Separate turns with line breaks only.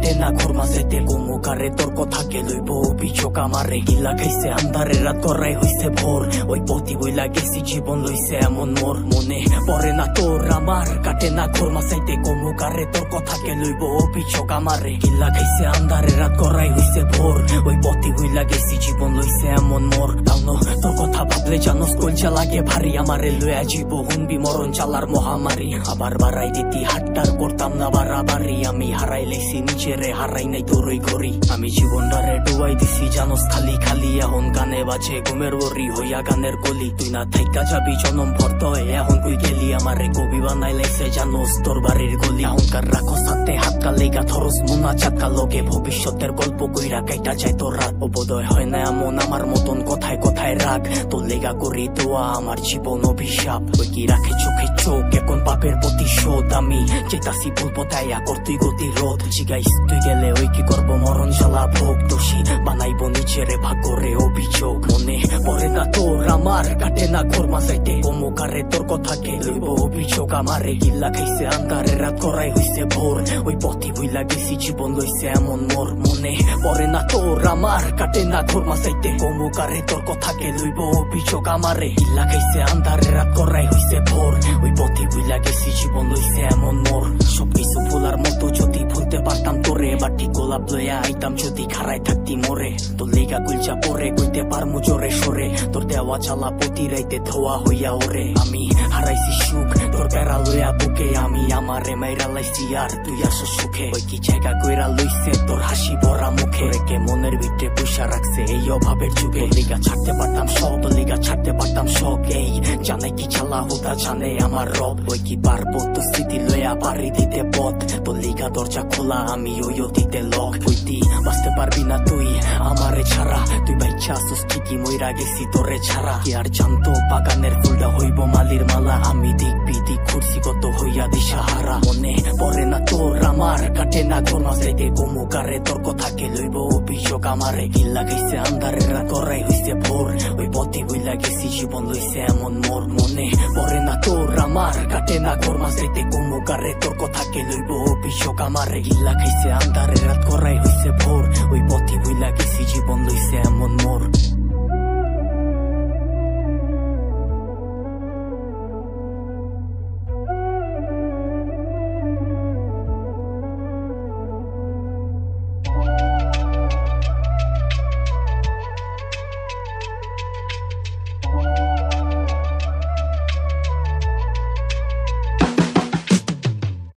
কাটে না ঘর মাঝেতে গোমুকারে তর্ক থাকে লইব অভিযোগ আমারে গিলা খাইছে আন্ধারে রাত করাই হইছে ভোর ওই পথি বইলা গেছি জীবন লইছে এমন মোর মনে পড়ে না তোর আমার কাটে না ঘর মাঝেতে গোমুকারে তর্ক থাকে লইব অভিযোগ আমারে গিলা খাইছে আন্ধারে রাত করাই হইছে ভোর ওই পথি বইলা গেছি জীবন লইছে এমন মোর তাও তোর কথা ভাবলে জানোস কলজা লাগে ভারী আমারে লইয়া জীব হুনবি মরণ চালার মহামারী আবার বাড়াই দিতি হাট্টার করতাম না বাড়াবাড়ি আমি হারাই লেছি নিজেরে হারাই নাই তোরই ঘড়ি আমি জীবনটারে ডুবাই দিছি জানোস খালি খালি এখন গানে বাজে ঘুমের ওরি হইয়া গানের গলি তুই না থাইকা যাবি জনম ভর্ত এখন তুই গেলি আমারে কবি বানাই লাইছে জানোস তোর বাড়ির গলি অহংকার রাখো সাথে হাত কালেগা ধরস মুনা চাকা লগে ভবিষ্যতের গল্প কইরা কাইটা যায় তোর রাত বোধয় হয় না এমন আমার মতন কথায় কথায় রাগ তোর লেগা করি দোয়া আমার জীবন অভিশাপ ওই কি রাখে চোখে চোখ এখন পাপের প্রতিশোধ আমি যেতাছি ভুল পথায় করতুই গতি রোধ জিগাইস তুই গেলে ওই কি করবো মরণ জ্বালা ভোগ দোষী বানাইব নিজেরে ভাগ্যরে অভিযোগ মনে পড়ে না তোর আমার কাটে না ঘর মাঝাইতে গোমুকারে তোর কথাকে লইব অভিযোগ আমারে গিল্লা খাইছে আন্ধারে রাত করাই হইছে ভোর ওই পথি ভুইলা গেছি জীবন লইছে এমন মোর মনে পড়ে না তোর আমার কাটে না ঘর মাঝাইতে গোমুকারে তোর কথাকে লইব অভিযোগ আমারে গিল্লা খাইছে আন্ধারে রাত করাই হইছে ভোর ওই পথি ভুইলা গেছি জীবন লইছে এমন মোর সবকিছু ভুলার মতো যদি ভুলতে পারতাম তোরে বাটি গোলাপ লইয়া আইতাম যদি খারাই থাকতি মোরে তোর লেগা গুলচা পরে কইতে পারমু জোরে সরে তোর দেওয়া চালা প্রতি রাইতে ধোয়া হইয়া ওরে আমি হারাইছি সুখ তোর প্যারা লইয়া বুকে আমি আমারে মাইরা লাইছি আর তুই আসো সুখে ওই কি জায়গা কইরা লইছে তোর হাসি ভরা মুখে রেখে মনের ভিতরে পুষা রাখছে এই অভাবের যুগে লিগা ছাড়তে পারতাম সব লিগা ছাড়তে পারতাম সব এই জানে কি চালা হুদা জানে আমার রব ওই কি পারবো তো স্মৃতি লইয়া পারি দিতে পথ তোর লিগা দরজা খোলা আমি ওই অতীতে লক হইতি বাঁচতে পারবি না তুই আমারে ছাড়া তুই বাইচ্ছা আসুস ঠিকই মইরা গেছি তোরে ছাড়া কি আর জানতো বাগানের ফুলটা হইব মালির মালা আমি দিক বিদিক ঘুরছি কত হইয়া দিশাহারা মনে পড়ে না তোর আমার কাটে না ঘর মাঝাইতে গোমুকারে তোর কথাকে লইব অভিযোগ আমারে গিল্লা খাইছে আন্ধারে রাত করাই হইছে ভোর ওই পথি বইলা গেছি জীবন লইছে এমন মোর মনে পড়ে না তোর আমার কাটে না ঘর মাঝাইতে গোমুকারে তোর কথাকে লইব অভিযোগ আমারে গিল্লা খাইছে আন্ধারে রাত করাই হইছে ভোর ওই পথি বইলা গেছি জীবন লইছে এমন মোর।